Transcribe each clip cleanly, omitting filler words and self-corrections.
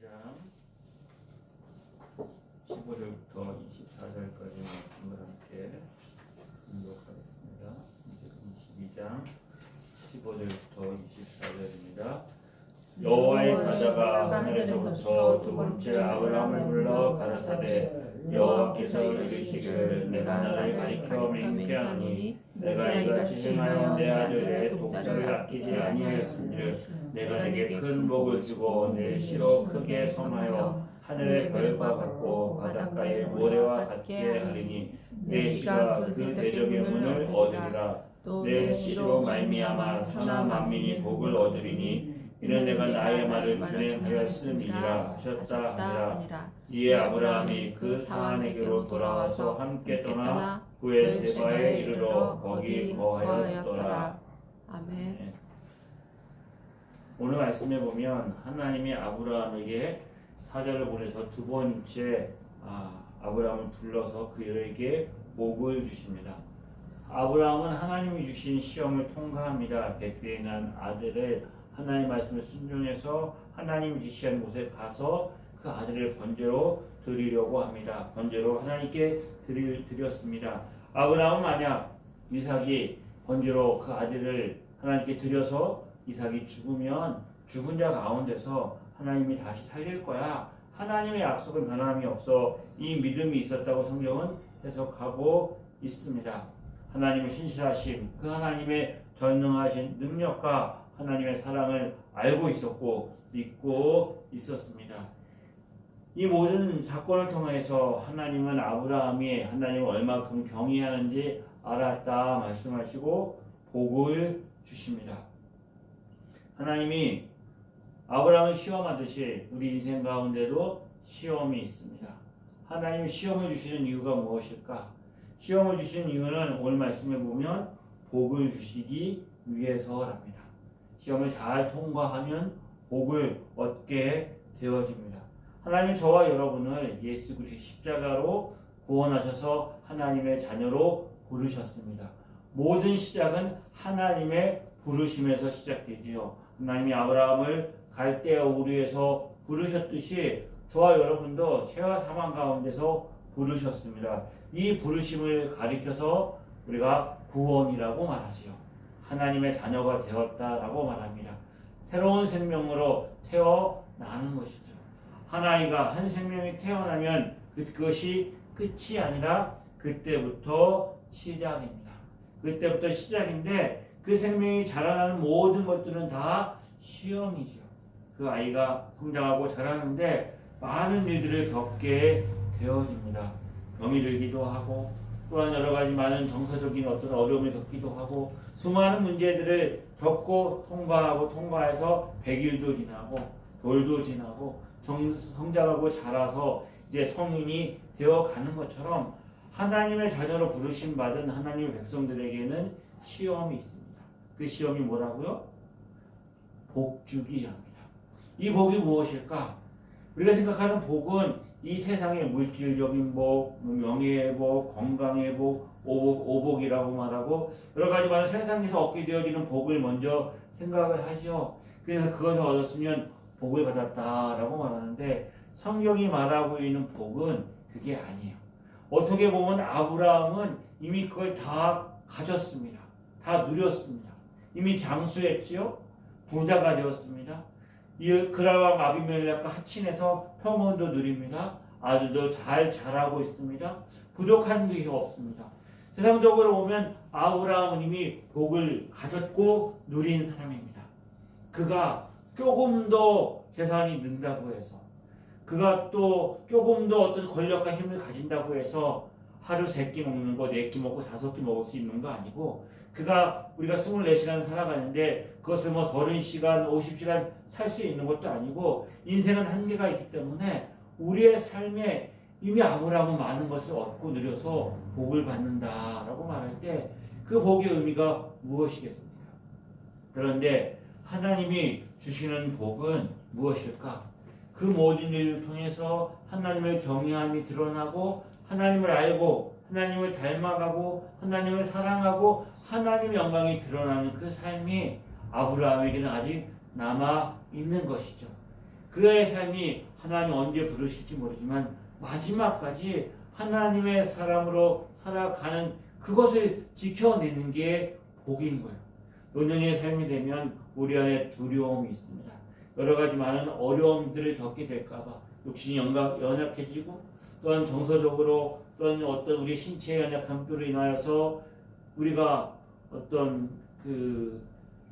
22장 15절부터 24절까지 말씀을 함께 공독하겠습니다. 22장 15절부터 24절입니다. 여호와의 사자가 하늘에서부터 두 번째 아브라함을 불러 가라사대 여호와께서 이르시기를 내가 너를 가리켜 맹세하노니 내가 이같이 행하여 내 아들 내 독자를 아끼지 아니하였은즉 내가 네게 큰 복을 주고 내 씨로 크게 섬하여 하늘의 별과 같고 바닷가의 모래와 같게 하리니 내 씨가 그 대적의 문을 얻으리라. 내 씨로 말미암아 천하 만민이 복을 얻으리니 이는 내가 나의 말을 준행하였음이니라 하셨다 하니라. 이에 아브라함이 그 사환에게로 돌아와서 함께 떠나 부엘세바에 이르러 거기 거하였더라. 아멘. 오늘 말씀에 보면 하나님이 아브라함에게 사자를 보내서 두 번째 아브라함을 불러서 그에게 복을 주십니다. 아브라함은 하나님이 주신 시험을 통과합니다. 백세에 난 아들을 하나님의 말씀을 순종해서 하나님이 지시한 곳에 가서 그 아들을 번제로 드리려고 합니다. 번제로 하나님께 드렸습니다. 아브라함은 만약 이삭이 번제로 그 아들을 하나님께 드려서 이삭이 죽으면 죽은 자 가운데서 하나님이 다시 살릴 거야. 하나님의 약속은 변함이 없어 이 믿음이 있었다고 성경은 해석하고 있습니다. 하나님의 신실하심, 그 하나님의 전능하신 능력과 하나님의 사랑을 알고 있었고 믿고 있었습니다. 이 모든 사건을 통해서 하나님은 아브라함이 하나님을 얼마큼 경외하는지 알았다 말씀하시고 복을 주십니다. 하나님이 아브라함을 시험하듯이 우리 인생 가운데도 시험이 있습니다. 하나님이 시험을 주시는 이유가 무엇일까? 시험을 주시는 이유는 오늘 말씀에 보면 복을 주시기 위해서랍니다. 시험을 잘 통과하면 복을 얻게 되어집니다. 하나님은 저와 여러분을 예수 그리스도의 십자가로 구원하셔서 하나님의 자녀로 부르셨습니다. 모든 시작은 하나님의 부르심에서 시작되지요. 하나님이 아브라함을 갈대아 우르에서 부르셨듯이 저와 여러분도 죄와 사망 가운데서 부르셨습니다. 이 부르심을 가리켜서 우리가 구원이라고 말하지요. 하나님의 자녀가 되었다라고 말합니다. 새로운 생명으로 태어나는 것이죠. 하나이가 한 생명이 태어나면 그것이 끝이 아니라 그때부터 시작입니다. 그때부터 시작인데 그 생명이 자라나는 모든 것들은 다 시험이죠. 그 아이가 성장하고 자라는데 많은 일들을 겪게 되어집니다. 병이 들기도 하고 또한 여러 가지 많은 정서적인 어떤 어려움을 겪기도 하고 수많은 문제들을 겪고 통과해서 100일도 지나고 돌도 지나고 성장하고 자라서 이제 성인이 되어가는 것처럼 하나님의 자녀로 부르심 받은 하나님의 백성들에게는 시험이 있습니다. 그 시험이 뭐라고요? 복주기 합니다. 이 복이 무엇일까? 우리가 생각하는 복은 이 세상의 물질적인 복, 명예의 복, 건강의 복, 오복이라고 말하고 여러 가지 많은 세상에서 얻게 되어지는 복을 먼저 생각을 하죠. 그래서 그것을 얻었으면 복을 받았다라고 말하는데 성경이 말하고 있는 복은 그게 아니에요. 어떻게 보면 아브라함은 이미 그걸 다 가졌습니다. 다 누렸습니다. 이미 장수했지요. 부자가 되었습니다. 그라왕 아비멜렉과 합친해서 평온도 누립니다. 아들도 잘 자라고 있습니다. 부족한 게 없습니다. 세상적으로 보면 아브라함은 이미 복을 가졌고 누린 사람입니다. 그가 조금 더 재산이 는다고 해서 그가 또 조금 더 어떤 권력과 힘을 가진다고 해서 하루 3끼 먹는 거 4끼 먹고 5끼 먹을 수 있는 거 아니고 우리가 24시간 살아가는데 그것을 30시간, 50시간 살 수 있는 것도 아니고 인생은 한계가 있기 때문에 우리의 삶에 이미 아브라함은 많은 것을 얻고 누려서 복을 받는다라고 말할 때 그 복의 의미가 무엇이겠습니까? 그런데 하나님이 주시는 복은 무엇일까? 그 모든 일을 통해서 하나님의 경외함이 드러나고 하나님을 알고 하나님을 닮아가고 하나님을 사랑하고 하나님의 영광이 드러나는 그 삶이 아브라함에게는 아직 남아 있는 것이죠. 그의 삶이 하나님 언제 부르실지 모르지만 마지막까지 하나님의 사람으로 살아가는 그것을 지켜내는 게 복인 거예요. 노년의 삶이 되면 우리 안에 두려움이 있습니다. 여러 가지 많은 어려움들을 겪게 될까봐 육신이 연약해지고 또한 정서적으로 또한 어떤 우리 신체의 연약함으로 인하여서 우리가 어떤 그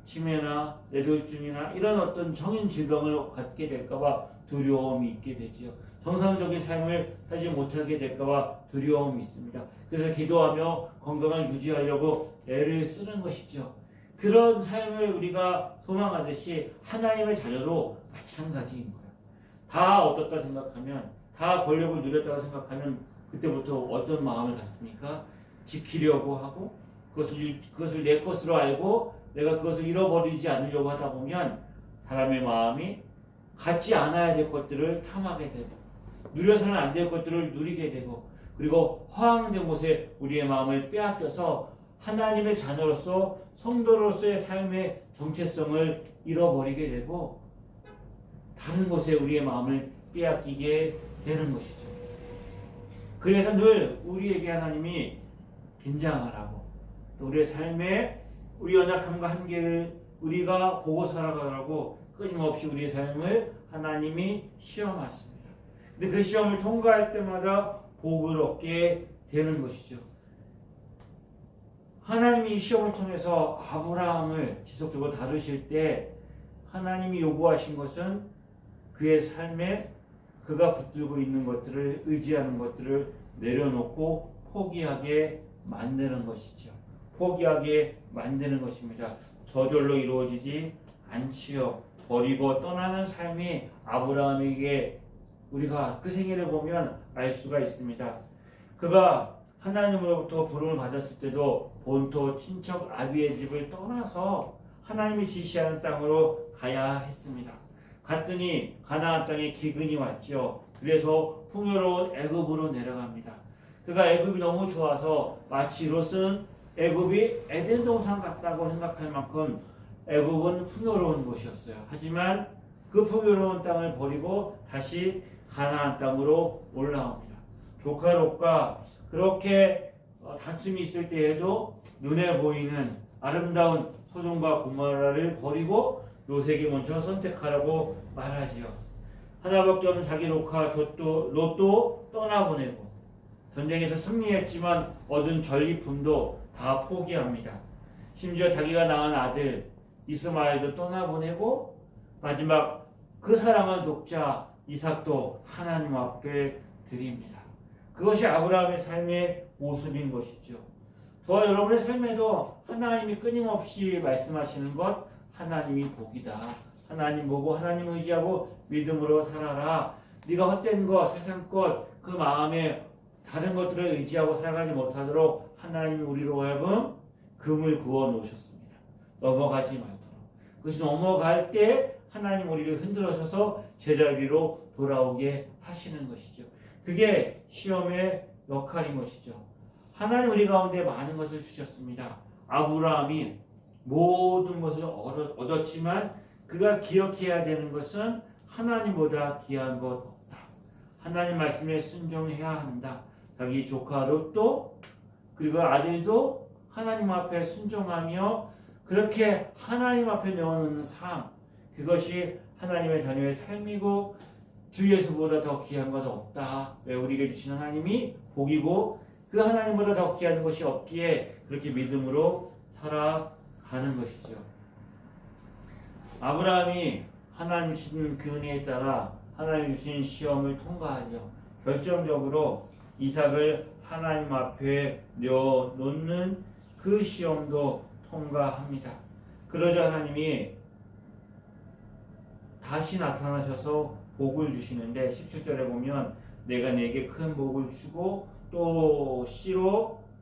치매나 뇌졸중이나 이런 어떤 정인 질병을 갖게 될까봐 두려움이 있게 되지요. 정상적인 삶을 살지 못하게 될까봐 두려움이 있습니다. 그래서 기도하며 건강을 유지하려고 애를 쓰는 것이죠. 그런 삶을 우리가 소망하듯이 하나님의 자녀도 마찬가지인 거예요. 다 얻었다 생각하면, 다 권력을 누렸다고 생각하면 그때부터 어떤 마음을 갖습니까? 지키려고 하고 그것을 내 것으로 알고 내가 그것을 잃어버리지 않으려고 하다 보면 사람의 마음이 갖지 않아야 될 것들을 탐하게 되고 누려서는 안 될 것들을 누리게 되고 그리고 허황된 곳에 우리의 마음을 빼앗겨서 하나님의 자녀로서 성도로서의 삶의 정체성을 잃어버리게 되고 다른 곳에 우리의 마음을 빼앗기게 되는 것이죠. 그래서 늘 우리에게 하나님이 긴장하라고 또 우리의 삶에 우리 연약함과 한계를 우리가 보고 살아가라고 끊임없이 우리의 삶을 하나님이 시험하십니다. 근데 그 시험을 통과할 때마다 복을 얻게 되는 것이죠. 하나님이 이 시험을 통해서 아브라함을 지속적으로 다루실 때 하나님이 요구하신 것은 그의 삶에 그가 붙들고 있는 것들을 의지하는 것들을 내려놓고 포기하게 만드는 것이죠. 포기하게 만드는 것입니다. 저절로 이루어지지 않지요. 버리고 떠나는 삶이 아브라함에게 우리가 그 생애를 보면 알 수가 있습니다. 그가 하나님으로부터 부름을 받았을 때도 본토 친척 아비의 집을 떠나서 하나님이 지시하는 땅으로 가야 했습니다. 갔더니 가나안 땅에 기근이 왔죠. 그래서 풍요로운 애굽으로 내려갑니다. 그가 애굽이 너무 좋아서 마치 롯은 애굽이 에덴 동산 같다고 생각할 만큼 애굽은 풍요로운 곳이었어요. 하지만 그 풍요로운 땅을 버리고 다시 가나안 땅으로 올라옵니다. 조카 롯과 그렇게 다툼이 있을 때에도 눈에 보이는 아름다운 소돔과 고모라를 버리고 롯에게 먼저 선택하라고 말하지요. 하나밖에 없는 자기 조카 롯도 떠나보내고 전쟁에서 승리했지만 얻은 전리품도 다 포기합니다. 심지어 자기가 낳은 아들 이스마엘도 떠나보내고 마지막 그 사랑한 독자 이삭도 하나님 앞에 드립니다. 그것이 아브라함의 삶의 모습인 것이죠. 저와 여러분의 삶에도 하나님이 끊임없이 말씀하시는 것 하나님이 복이다. 하나님 보고 하나님 의지하고 믿음으로 살아라. 네가 헛된 것, 세상 것, 그 마음에 다른 것들을 의지하고 살아가지 못하도록 하나님이 우리로 하여금 금을 그어 놓으셨습니다. 넘어가지 말도록. 그것이 넘어갈 때 하나님 우리를 흔들어셔서 제자리로 돌아오게 하시는 것이죠. 그게 시험의 역할인 것이죠. 하나님 우리 가운데 많은 것을 주셨습니다. 아브라함이 모든 것을 얻었지만 그가 기억해야 되는 것은 하나님보다 귀한 것 없다. 하나님 말씀에 순종해야 한다. 자기 조카 롯도 그리고 아들도 하나님 앞에 순종하며 그렇게 하나님 앞에 내어놓는 삶 그것이 하나님의 자녀의 삶이고 주 예수보다 더 귀한 것 없다. 왜 우리에게 주신 하나님이 복이고 그 하나님보다 더 귀한 것이 없기에 그렇게 믿음으로 살아가는 것이죠. 아브라함이 하나님 주신 그 은혜에 따라 하나님 주신 시험을 통과하려 결정적으로 이삭을 하나님 앞에 내어놓는 그 시험도 통과합니다. 그러자 하나님이 다시 나타나셔서 복을 주시는데 17절에 보면 내가 내게 큰 복을 주고 또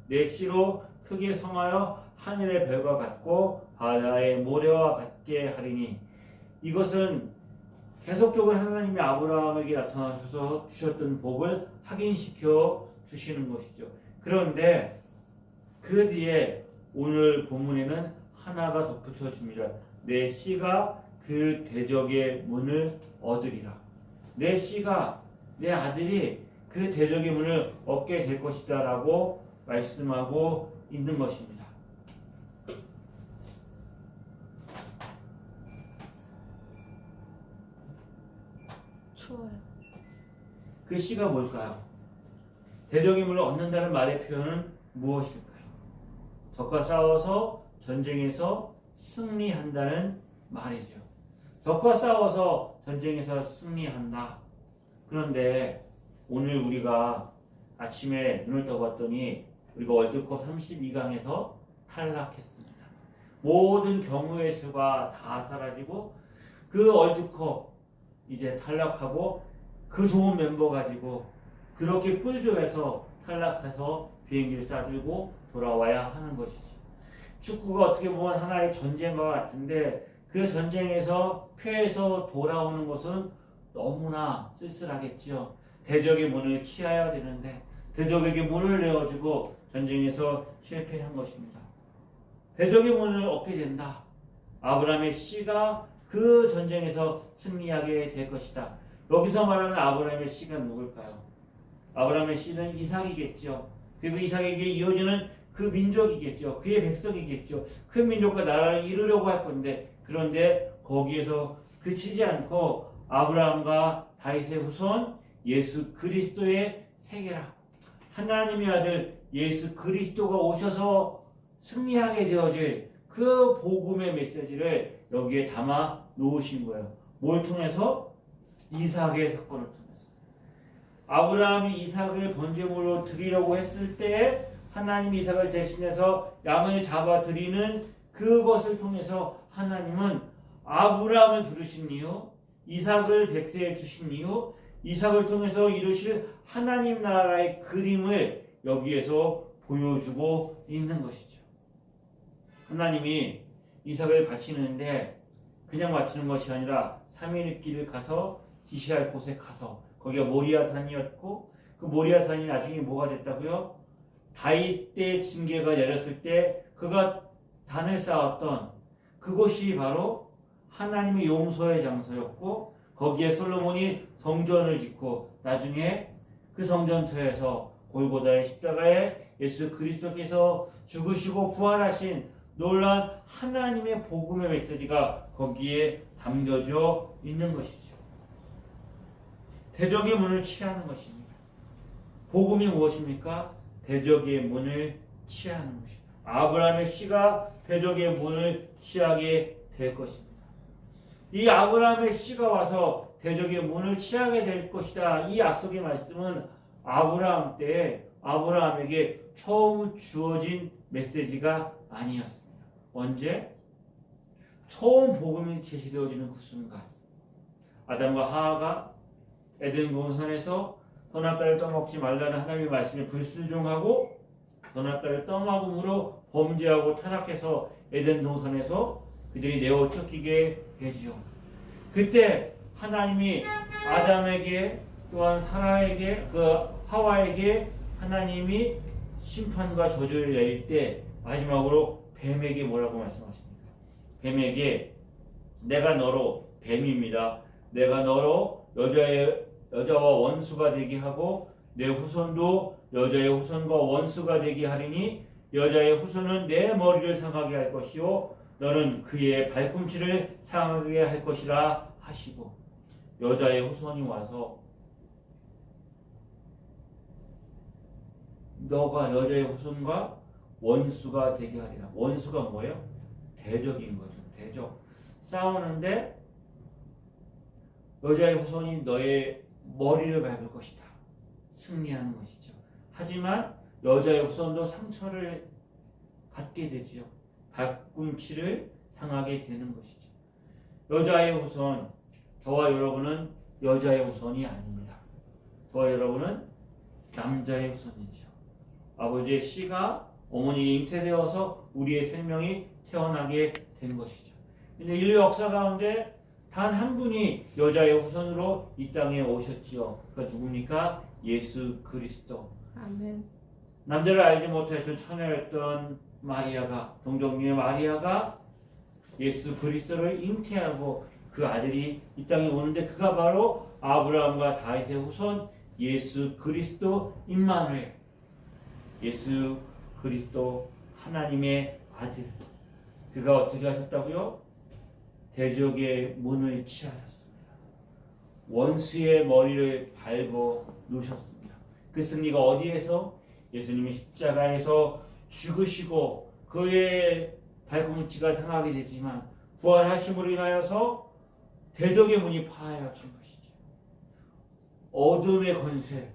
내 씨로 크게 성하여 하늘의 별과 같고 바다의 모래와 같게 하리니 이것은 계속적으로 하나님이 아브라함에게 나타나셔서 주셨던 복을 확인시켜 주시는 것이죠. 그런데 그 뒤에 오늘 본문에는 하나가 덧붙여집니다. 내 씨가 그 대적의 문을 얻으리라. 내 씨가 내 아들이 그 대적의 문을 얻게 될 것이다 라고 말씀하고 있는 것입니다. 추워요. 그 씨가 뭘까요? 대적의 문을 얻는다는 말의 표현은 무엇일까요? 적과 싸워서 전쟁에서 승리한다는 말이죠. 적과 싸워서 전쟁에서 승리한다. 그런데 오늘 우리가 아침에 눈을 떠봤더니 우리가 월드컵 32강에서 탈락했습니다. 모든 경우의 수가 다 사라지고 그 월드컵 이제 탈락하고 그 좋은 멤버 가지고 그렇게 꿀조해서 탈락해서 비행기를 싸들고 돌아와야 하는 것이지. 축구가 어떻게 보면 하나의 전쟁과 같은데 그 전쟁에서 패해서 돌아오는 것은 너무나 쓸쓸하겠죠. 대적의 문을 취하여야 되는데 대적에게 문을 내어주고 전쟁에서 실패한 것입니다. 대적의 문을 얻게 된다. 아브라함의 씨가 그 전쟁에서 승리하게 될 것이다. 여기서 말하는 아브라함의 씨가 누굴까요? 아브라함의 씨는 이삭이겠죠. 그리고 이삭에게 이어지는 그 민족이겠죠. 그의 백성이겠죠. 큰 민족과 나라를 이루려고 할 건데 그런데 거기에서 그치지 않고 아브라함과 다윗의 후손 예수 그리스도의 세계라. 하나님의 아들 예수 그리스도가 오셔서 승리하게 되어질 그 복음의 메시지를 여기에 담아 놓으신 거예요. 뭘 통해서? 이삭의 사건을 통해서. 아브라함이 이삭을 번제물로 드리려고 했을 때 하나님이 이삭을 대신해서 양을 잡아 드리는 그것을 통해서 하나님은 아브라함을 부르신 이유, 이삭을 백세해 주신 이유, 이삭을 통해서 이루실 하나님 나라의 그림을 여기에서 보여주고 있는 것이죠. 하나님이 이삭을 바치는데 그냥 바치는 것이 아니라 3일 길을 가서 지시할 곳에 가서 거기가 모리아산이었고 그 모리아산이 나중에 뭐가 됐다고요? 다윗 때 징계가 내렸을 때 그가 단을 쌓았던 그곳이 바로 하나님의 용서의 장소였고 거기에 솔로몬이 성전을 짓고 나중에 그 성전터에서 골고다의 십자가에 예수 그리스도께서 죽으시고 부활하신 놀라운 하나님의 복음의 메시지가 거기에 담겨져 있는 것이죠. 대적의 문을 취하는 것입니다. 복음이 무엇입니까? 대적의 문을 취하는 것입니다. 아브라함의 씨가 대적의 문을 취하게 될 것입니다. 이 아브라함의 씨가 와서 대적의 문을 취하게 될 것이다. 이 약속의 말씀은 아브라함 때 아브라함에게 처음 주어진 메시지가 아니었습니다. 언제? 처음 복음이 제시되어지는 그 순간 아담과 하와가 에덴 동산에서 선악과를 떠먹지 말라는 하나님의 말씀에 불순종하고 선악과를 떠먹음으로 범죄하고 타락해서 에덴 동산에서 그들이 내어 쫓기게 되지요. 그때 하나님이 아담에게 또한 사라에게 그 하와에게 하나님이 심판과 저주를 내릴 때 마지막으로 뱀에게 뭐라고 말씀하십니까? 뱀에게 내가 너로 뱀입니다. 내가 너로 여자와 원수가 되게 하고 내 후손도 여자의 후손과 원수가 되게 하리니 여자의 후손은 내 머리를 상하게 할 것이요 너는 그의 발꿈치를 상하게 할 것이라 하시고 여자의 후손이 와서 너가 여자의 후손과 원수가 되게 하리라. 원수가 뭐예요? 대적인 거죠. 대적. 싸우는데 여자의 후손이 너의 머리를 밟을 것이다. 승리하는 것이죠. 하지만 여자의 후손도 상처를 받게 되지요. 발꿈치를 상하게 되는 것이죠. 여자의 후손, 저와 여러분은 여자의 후손이 아닙니다. 저와 여러분은 남자의 후손이죠. 아버지의 씨가 어머니에 잉태되어서 우리의 생명이 태어나게 된 것이죠. 근데 인류 역사 가운데 단 한 분이 여자의 후손으로 이 땅에 오셨지요. 그가 누굽니까? 예수 그리스도. 아멘. 남자를 알지 못했던 처녀였던 마리아가 동정녀의 마리아가 예수 그리스도를 잉태하고 그 아들이 이 땅에 오는데 그가 바로 아브라함과 다윗의 후손 예수 그리스도 임마누엘, 예수 그리스도 하나님의 아들. 그가 어떻게 하셨다고요? 대적의 문을 취하셨습니다. 원수의 머리를 밟아 놓으셨습니다. 그 승리가 어디에서? 예수님이 십자가에서 죽으시고 그의 발꿈치가 상하게 되지만 부활하심으로 인하여서 대적의 문이 파하여진 것이죠. 어둠의 권세,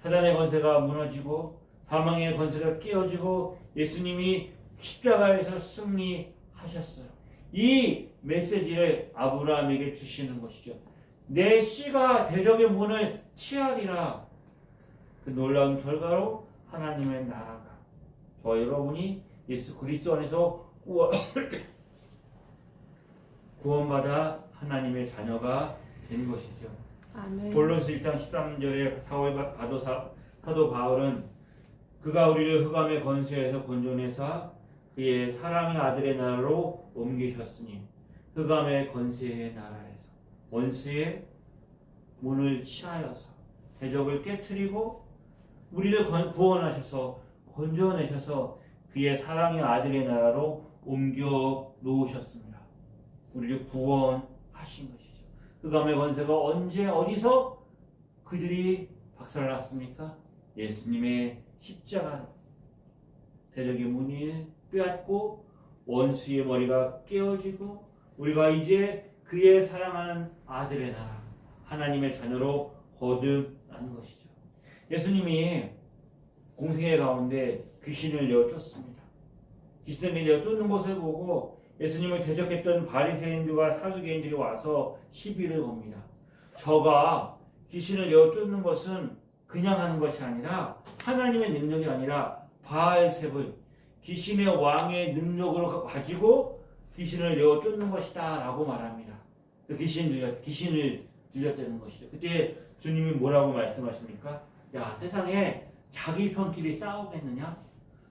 사단의 권세가 무너지고 사망의 권세가 깨어지고 예수님이 십자가에서 승리하셨어요. 이 메시지를 아브라함에게 주시는 것이죠. 내 씨가 대적의 문을 치하리라. 그 놀라운 결과로 하나님의 나라가 저와 여러분이 예수 그리스도 안에서 구원받아 하나님의 자녀가 된 것이죠. 아멘. 골로새 1장 13절에 사도 바울은 그가 우리를 흑암의 권세에서 건져내사 그의 사랑의 아들의 나라로 옮기셨으니 흑암의 권세의 나라에서 원수의 문을 치하여서 대적을 깨트리고 우리를 구원하셔서 건져내셔서 그의 사랑의 아들의 나라로 옮겨 놓으셨습니다. 우리를 구원하신 것이죠. 흑암의 권세가 언제 어디서 그들이 박살났습니까? 예수님의 십자가로 대적의 문을 빼앗고 원수의 머리가 깨어지고 우리가 이제 그의 사랑하는 아들의 나라 하나님의 자녀로 거듭나는 것이죠. 예수님이 공생애 가운데 귀신을 내어 쫓습니다. 귀신을 내어 쫓는 것을 보고 예수님을 대적했던 바리새인들과 사두개인들이 와서 시비를 겁니다. 저가 귀신을 내어 쫓는 것은 그냥 하는 것이 아니라 하나님의 능력이 아니라 바알세불 귀신의 왕의 능력으로 가지고 귀신을 내어 쫓는 것이다 라고 말합니다. 귀신을 들렸다는 것이죠. 그때 주님이 뭐라고 말씀하십니까? 야, 세상에 자기 편끼리 싸우겠느냐?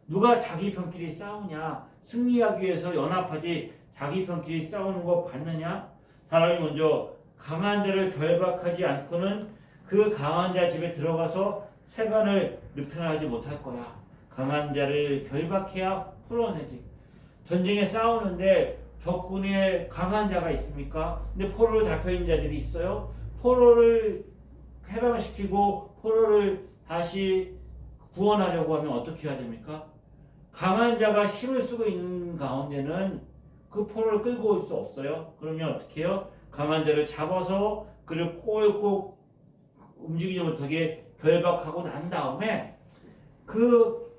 누가 자기 편끼리 싸우냐? 승리하기 위해서 연합하지 자기 편끼리 싸우는 거 봤느냐? 사람이 먼저 강한 자를 결박하지 않고는 그 강한 자 집에 들어가서 세간을 늑탈하지 못할 거야. 강한 자를 결박해야 풀어내지. 전쟁에 싸우는데 적군에 강한 자가 있습니까? 근데 포로로 잡혀있는 자들이 있어요. 포로를 해방시키고 포로를 다시 구원하려고 하면 어떻게 해야 됩니까? 강한 자가 힘을 쓰고 있는 가운데는 그 포로를 끌고 올 수 없어요. 그러면 어떻게 해요? 강한 자를 잡아서 그를 꼴꼭 움직이지 못하게 결박하고 난 다음에 그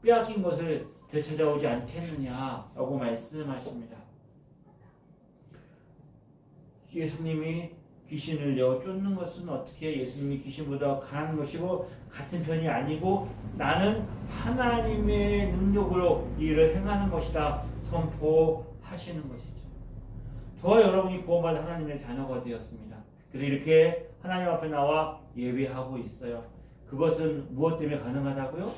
빼앗긴 것을 되찾아오지 않겠느냐라고 말씀하십니다. 예수님이 귀신을 내어 쫓는 것은 어떻게 예수님이 귀신보다 강한 것이고 같은 편이 아니고 나는 하나님의 능력으로 이 일을 행하는 것이다 선포하시는 것이죠. 저와 여러분이 구원받은 하나님의 자녀가 되었습니다. 그래서 이렇게 하나님 앞에 나와 예배하고 있어요. 그것은 무엇 때문에 가능하다고요?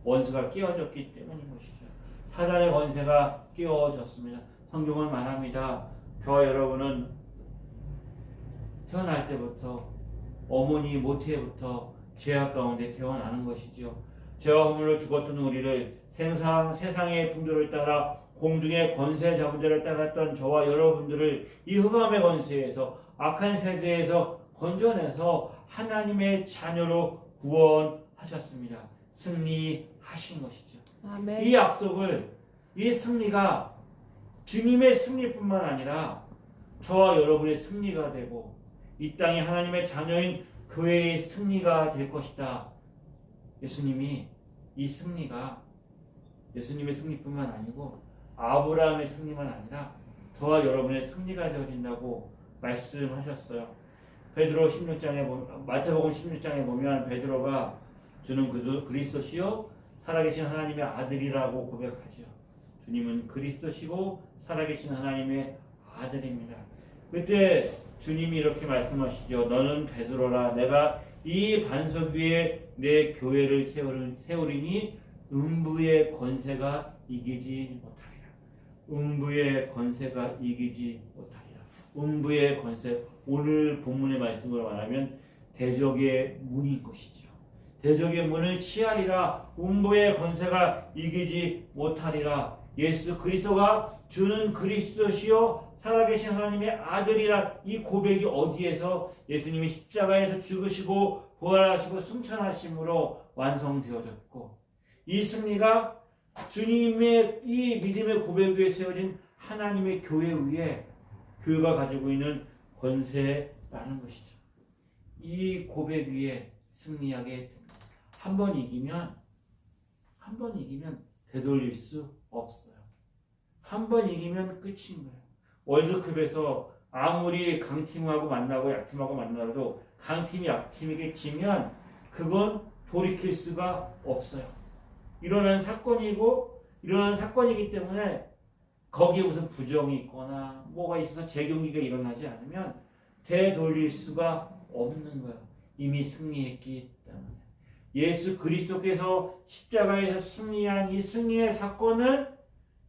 원수가 깨어졌기 때문인 것이죠. 사단의 권세가 깨어졌습니다. 성경은 말합니다. 저와 여러분은 태어날 때부터 어머니 모태부터 죄악 가운데 태어나는 것이죠. 죄와 허물로 죽었던 우리를 세상의 풍조를 따라 공중의 권세 잡은 자를 따랐던 저와 여러분들을 이 흑암의 권세에서 악한 세대에서 건져내서 하나님의 자녀로 구원하셨습니다. 승리하신 것이죠. 아멘. 이 약속을, 이 승리가 주님의 승리뿐만 아니라 저와 여러분의 승리가 되고 이 땅에 하나님의 자녀인 교회의 승리가 될 것이다. 예수님이 이 승리가 예수님의 승리뿐만 아니고 아브라함의 승리만 아니라 저와 여러분의 승리가 되어진다고 말씀하셨어요. 베드로 16장에 마태복음 16장에 보면 베드로가 주는 그리스도시요 살아계신 하나님의 아들이라고 고백하죠. 주님은 그리스도시고 살아계신 하나님의 아들입니다. 그때 주님이 이렇게 말씀하시죠. 너는 베드로라. 내가 이 반석 위에 내 교회를 세우리니 음부의 권세가 이기지 못하리라. 음부의 권세가 이기지 못하리라. 음부의 권세, 오늘 본문의 말씀으로 말하면 대적의 문인 것이죠. 대적의 문을 치하리라. 음부의 권세가 이기지 못하리라. 예수 그리스도가 주는 그리스도시요 살아계신 하나님의 아들이라. 이 고백이 어디에서? 예수님이 십자가에서 죽으시고 부활하시고 승천하심으로 완성되어졌고, 이 승리가 주님의 이 믿음의 고백 위에 세워진 하나님의 교회 위에 교회가 가지고 있는 권세라는 것이죠. 이 고백 위에 승리하게 됩니다. 한 번 이기면 되돌릴 수 없어요. 한 번 이기면 끝인 거예요. 월드컵에서 아무리 강팀하고 만나고 약팀하고 만나도 강팀이 약팀에게 지면 그건 돌이킬 수가 없어요. 일어난 사건이기 때문에 거기에 무슨 부정이 있거나 뭐가 있어서 재경기가 일어나지 않으면 되돌릴 수가 없는 거예요. 이미 승리했기 때문에. 예수 그리스도께서 십자가에서 승리한 이 승리의 사건은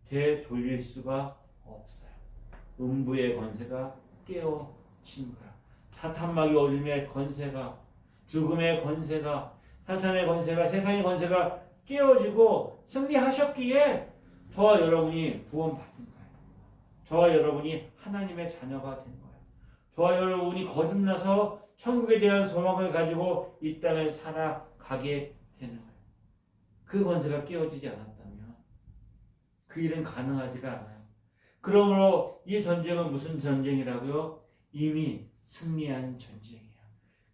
되돌릴 수가 없어요. 음부의 권세가 깨어진 거야. 사탄마귀 어둠의 권세가, 죽음의 권세가, 사탄의 권세가, 세상의 권세가 깨어지고 승리하셨기에 저와 여러분이 구원받은 거예요. 저와 여러분이 하나님의 자녀가 된 거예요. 저와 여러분이 거듭나서 천국에 대한 소망을 가지고 이 땅을 살아가게 되는 거예요. 그 권세가 깨어지지 않았다면 그 일은 가능하지가 않아요. 그러므로 이 전쟁은 무슨 전쟁이라고요? 이미 승리한 전쟁이에요.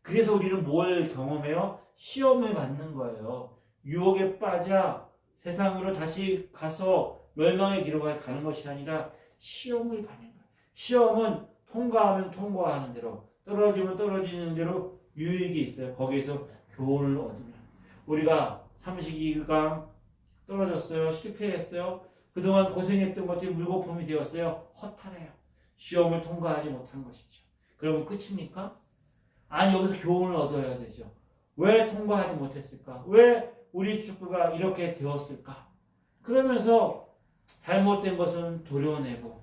그래서 우리는 뭘 경험해요? 시험을 받는 거예요. 유혹에 빠져 세상으로 다시 가서 멸망의 기로가 가는 것이 아니라 시험을 받는 거예요. 시험은 통과하면 통과하는 대로, 떨어지면 떨어지는 대로 유익이 있어요. 거기에서 교훈을 얻으면. 우리가 32강 떨어졌어요. 실패했어요. 그동안 고생했던 것들이 물거품이 되었어요. 허탈해요. 시험을 통과하지 못한 것이죠. 그러면 끝입니까? 아니, 여기서 교훈을 얻어야 되죠. 왜 통과하지 못했을까? 왜 우리 축구가 이렇게 되었을까? 그러면서 잘못된 것은 도려내고,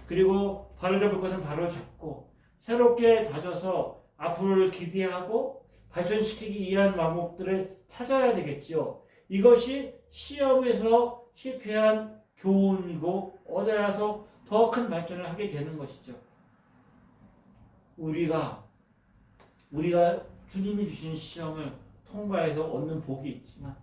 그리고 바로잡을 것은 바로잡고, 새롭게 다져서 앞으로를 기대하고 발전시키기 위한 방법들을 찾아야 되겠죠. 이것이 시험에서 실패한 교훈이고 얻어야서 더 큰 발전을 하게 되는 것이죠. 우리가 주님이 주신 시험을 통과해서 얻는 복이 있지만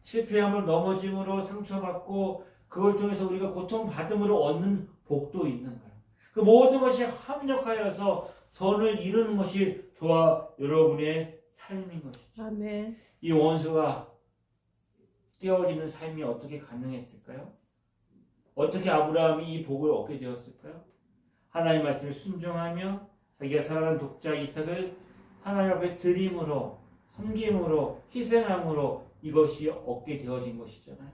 실패함을 넘어짐으로 상처받고 그걸 통해서 우리가 고통받음으로 얻는 복도 있는 거예요. 그 모든 것이 합력하여서 선을 이루는 것이 저와 여러분의 삶인 것이죠. 아멘. 이 원수가 깨어지는 삶이 어떻게 가능했을까요? 어떻게 아브라함이 이 복을 얻게 되었을까요? 하나님 말씀에 순종하며 자기가 사랑하는 독자 이삭을 하나님 앞에 드림으로, 섬김으로, 희생함으로 이것이 얻게 되어진 것이잖아요.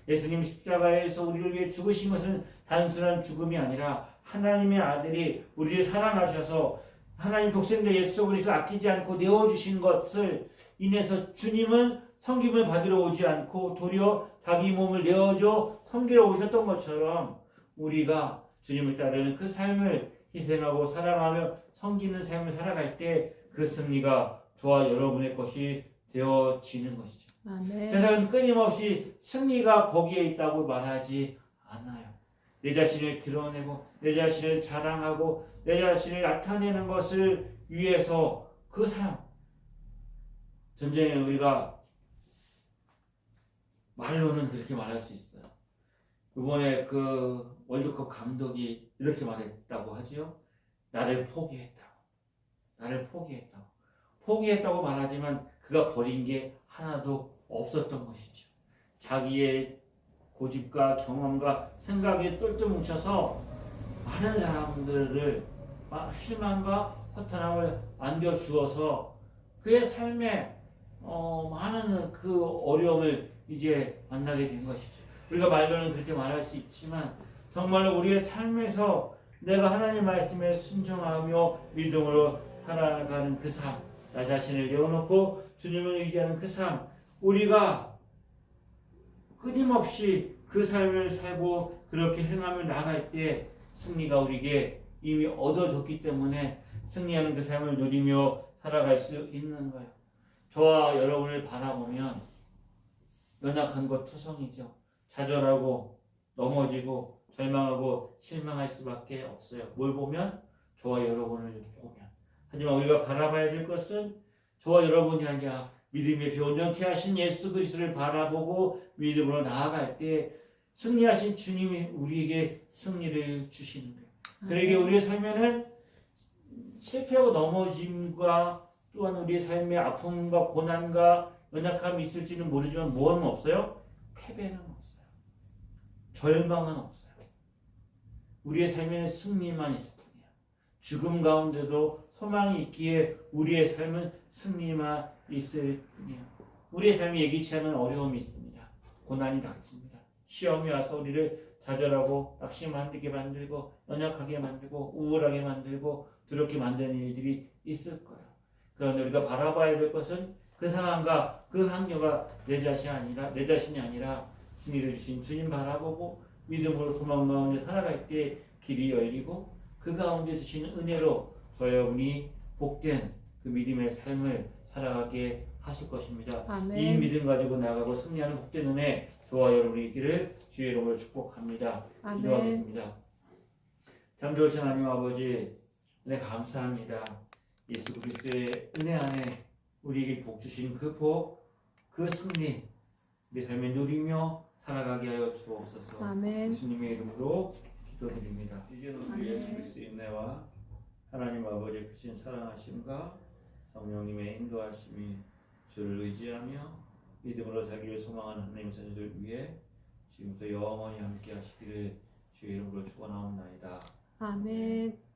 예수님 십자가에서 우리를 위해 죽으신 것은 단순한 죽음이 아니라 하나님의 아들이 우리를 사랑하셔서 하나님 독생자 예수 그리스도를 아끼지 않고 내어주신 것을 인해서 주님은 섬김을 받으러 오지 않고 도리어 자기 몸을 내어줘 섬기러 오셨던 것처럼 우리가 주님을 따르는 그 삶을 희생하고 사랑하며 섬기는 삶을 살아갈 때 그 승리가 저와 여러분의 것이 되어지는 것이죠. 아멘. 세상은 끊임없이 승리가 거기에 있다고 말하지 않아요. 내 자신을 드러내고 내 자신을 자랑하고 내 자신을 나타내는 것을 위해서 그 삶, 전쟁에 우리가 말로는 그렇게 말할 수 있어요. 이번에 그 월드컵 감독이 이렇게 말했다고 하지요. 나를 포기했다고. 포기했다고 말하지만 그가 버린 게 하나도 없었던 것이죠. 자기의 고집과 경험과 생각에 똘똘 뭉쳐서 많은 사람들을 실망과 허탄함을 안겨주어서 그의 삶에 많은 그 어려움을 이제 만나게 된 것이죠. 우리가 말로는 그렇게 말할 수 있지만 정말로 우리의 삶에서 내가 하나님 말씀에 순종하며 믿음으로 살아가는 그 삶, 나 자신을 내어놓고 주님을 의지하는 그 삶, 우리가 끊임없이 그 삶을 살고 그렇게 행하며 나아갈 때 승리가 우리에게 이미 얻어졌기 때문에 승리하는 그 삶을 누리며 살아갈 수 있는 거예요. 저와 여러분을 바라보면 연약한 것 투성이죠. 좌절하고 넘어지고 절망하고 실망할 수밖에 없어요. 뭘 보면? 저와 여러분을 보면. 하지만 우리가 바라봐야 될 것은 저와 여러분이 아니라 믿음의 주 온전케 하신 예수 그리스도를 바라보고 믿음으로 나아갈 때 승리하신 주님이 우리에게 승리를 주시는 거예요. 그러기에 우리의 삶에는 실패하고 넘어짐과 또한 우리의 삶의 아픔과 고난과 연약함이 있을지는 모르지만 뭐는 없어요? 패배는 없어요. 절망은 없어요. 우리의 삶에는 승리만 있을 뿐이에요. 죽음 가운데도 소망이 있기에 우리의 삶은 승리만 있을 뿐이에요. 우리의 삶이 예기치 않은 어려움이 있습니다. 고난이 닥칩니다. 시험이 와서 우리를 좌절하고 낙심하게 만들고 연약하게 만들고 우울하게 만들고 두렵게 만드는 일들이 있을 거예요. 그런데 우리가 바라봐야 될 것은 그 상황과 그 환경가 내 자신이 아니라 승리를 주신 주님 바라보고 믿음으로 소망 가운데 살아갈 때 길이 열리고 그 가운데 주시는 은혜로 저 여러분이 복된 그 믿음의 삶을 살아가게 하실 것입니다. 아멘. 이 믿음 가지고 나가고 승리하는 복된 은혜 저와 여러분이 있기를 주의 이름으로 축복합니다. 아멘. 기도하겠습니다. 참 좋으신 하나님 아버지 은혜 감사합니다. 예수 그리스도의 은혜 안에 우리에게 복 주신 그 복, 그 승리 우리 삶에 누리며 살아가게 하여 주옵소서. 아멘. 예수님의 이름으로 기도드립니다. 이제는 우리 예수 그리스도의 은혜와 하나님 아버지의 크신 사랑하심과 성령님의 인도하심이 주를 의지하며 믿음으로 살기를 소망하는 하나님의 자녀들 위해 지금부터 영원히 함께 하시기를 주의 이름으로 축원하옵나이다. 아멘.